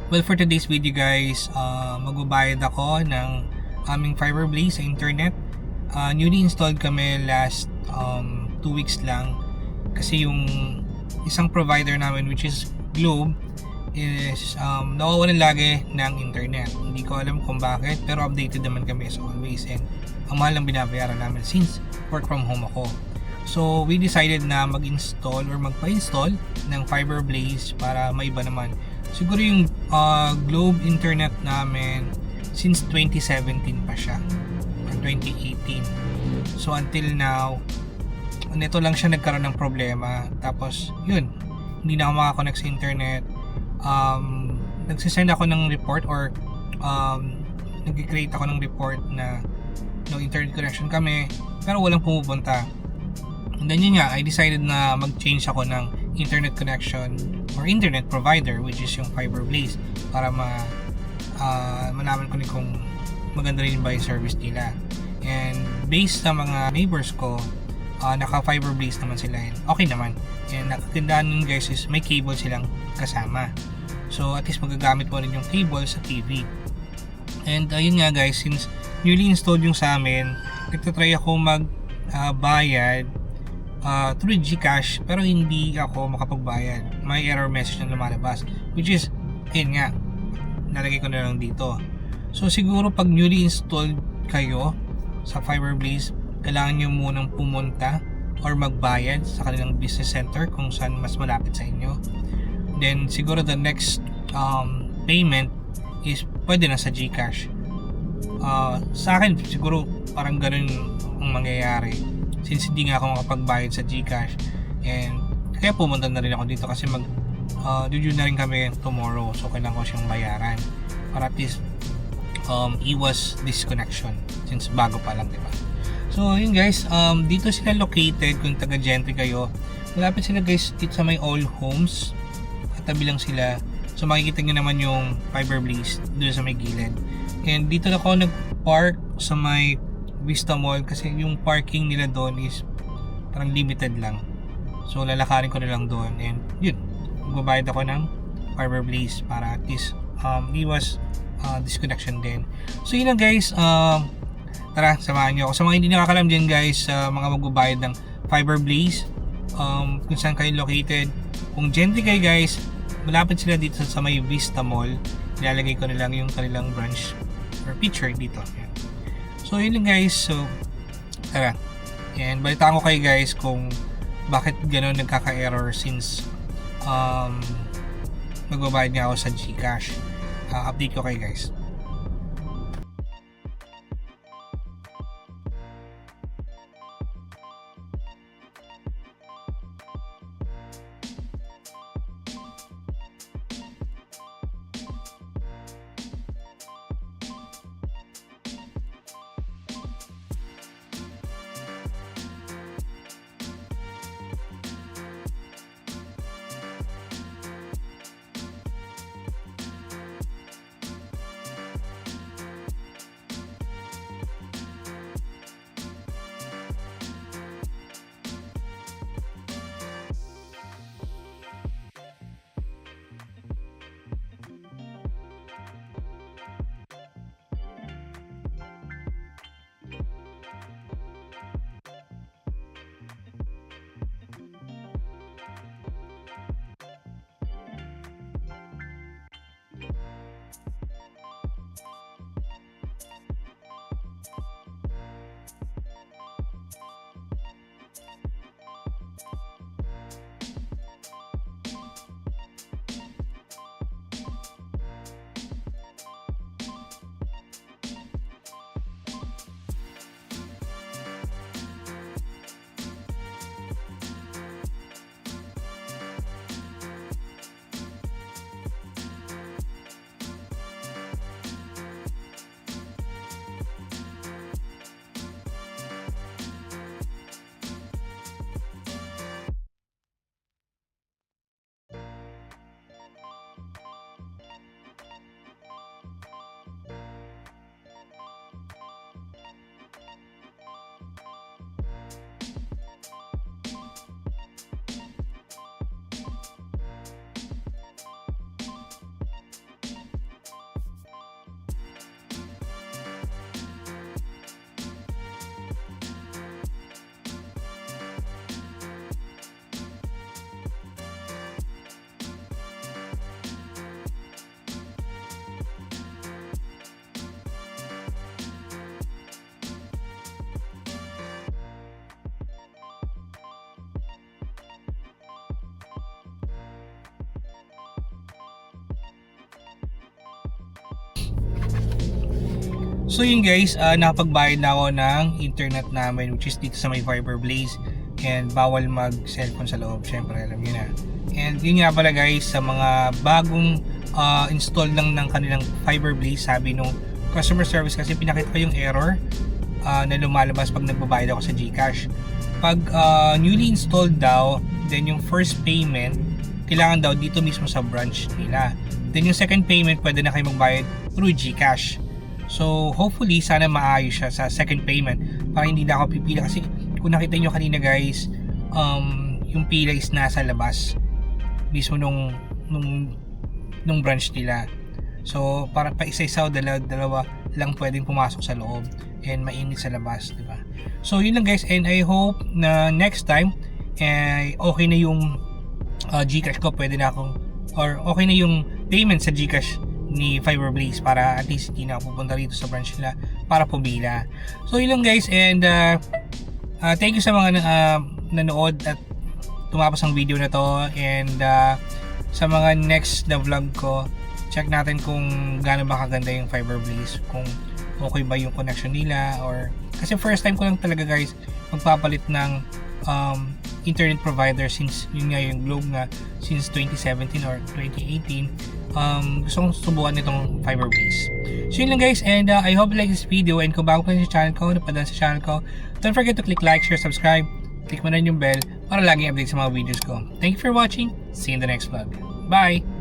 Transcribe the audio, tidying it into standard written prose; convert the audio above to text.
Well, for today's video guys, magbabayad ako ng aming Fiberblaze sa internet. Newly installed kami last 2 weeks lang kasi yung isang provider namin, which is Globe, is nawawalan lagi ng internet. Hindi ko alam kung bakit, pero updated naman kami as always, and ang mahal lang binabayaran namin since work from home ako. So we decided na mag-install or magpa-install ng Fiberblaze para maiba naman. Siguro yung Globe internet namin since 2017 pa siya or 2018. So until now, nito lang siya nagkaroon ng problema. Tapos yun, hindi na ako makakonect sa internet. Nagsisend ako ng report or nag-create ako ng report na no internet connection kami, pero walang pumupunta. And then yun nga, I decided na mag-change ako ng internet connection or internet provider, which is yung Fiberblaze, para malaman ko kung maganda rin ba yung service nila. And based sa mga neighbors ko, naka Fiberblaze naman sila, and okay naman. And nakagandaan nun guys is may cable silang kasama, so at least magagamit mo rin yung cable sa TV. And ayun nga guys, since newly installed yung sa amin, nagtatry ako bayad through GCash, pero hindi ako makapagbayad. May error message na lumalabas, which is ayun nga, nalagay ko na lang dito. So siguro pag newly installed kayo sa Fiberblaze, kailangan nyo munang pumunta or magbayad sa kanilang business center kung saan mas malapit sa inyo. Then siguro the next payment is pwede na sa GCash. Sa akin siguro parang ganun ang mangyayari since hindi nga ako makapagbayad sa GCash, and kaya pumunta na rin ako dito kasi due na rin kami tomorrow, so kailangan ko siyang bayaran para at least iwas disconnection since bago pa lang, diba? So yun guys, dito sila located. Kung taga Gentry kayo, malapit sila guys dito sa may All Homes, katabi lang sila. So makikita nyo naman yung Fiberblaze dito sa may gilid. And dito na ako nag-park sa may Vista Mall kasi yung parking nila doon is parang limited lang. So lalakarin ko na lang doon, and yun, magbabayad ako ng Fiberblaze para at least iwas disconnection din. So yun lang guys, tara, samahan nyo ako. Sa mga hindi nakakalam dyan guys, mga magbabayad ng Fiberblaze, kung saan kayo located, kung Gentry kayo guys, malapit sila dito sa may Vista Mall. Nilalagay ko na lang yung kanilang branch or picture dito. Yan. So yun lang guys, so tara, and balitaan ko kayo guys kung bakit gano'n nagkaka-error since magbabayad nga ako sa GCash. Update ko kayo guys. So yun guys, nakapagbayad na ako ng internet namin, which is dito sa may Fiberblaze, and bawal mag cellphone sa loob, syempre alam nyo na. And yun nga pala guys, sa mga bagong install lang ng kanilang Fiberblaze, sabi nung customer service kasi pinakita ko yung error na lumalabas pag nagbabayad ako sa GCash. Pag newly installed daw, then yung first payment kailangan daw dito mismo sa branch nila. Then yung second payment pwede na kayo magbayad through GCash. So hopefully sana maayos siya sa second payment para hindi na ako pipila, kasi kung nakita nyo kanina guys, yung pila is nasa labas mismo nung branch nila. So para pa isa-isa o dalawa lang pwedeng pumasok sa loob and mainit sa labas, di ba? So yun lang guys, and I hope na next time okay na yung GCash ko, pwede na akong, or okay na yung payment sa GCash ni Fiberblaze para at least hindi na pupunta rito sa branch nila para pumila. So yun lang guys, and thank you sa mga nanood at tumapos ang video na to, and sa mga next na vlog ko, check natin kung gaano ba kaganda yung Fiberblaze, kung okay ba yung connection nila, or kasi first time ko lang talaga guys magpapalit ng internet provider since yun nga yung Globe nga since 2017 or 2018. Gusto kong subukan itong Fiberblaze. So yun lang guys, and I hope you like this video, and kung bago ka sa channel ko, napadaan sa channel ko, don't forget to click like, share, subscribe, click mo na yung bell para laging update sa mga videos ko. Thank you for watching, see you in the next vlog. Bye!